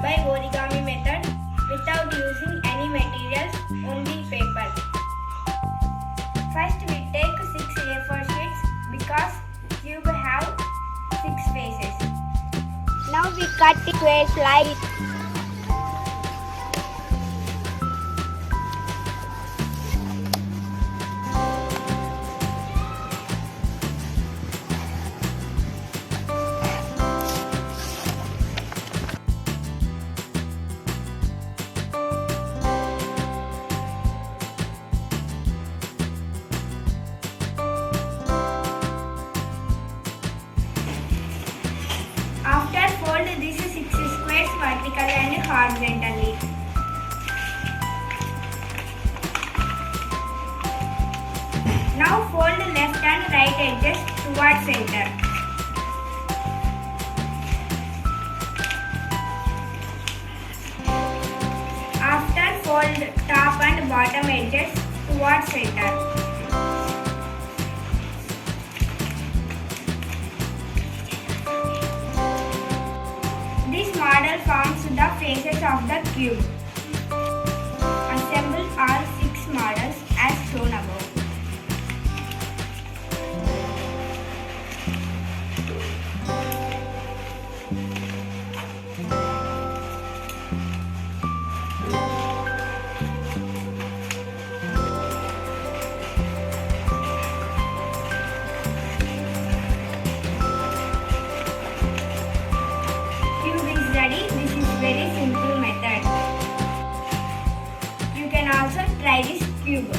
by origami method without using any materials, only paper. First we take 6 A4 sheets because cube have 6 faces. Now we cut squares like After fold these 6 squares vertically and horizontally. Now fold left and right edges towards center. After fold top and bottom edges towards center. This model forms the faces of the cube. Assemble all 6 models as shown above. This is very simple method. You can also try this cube.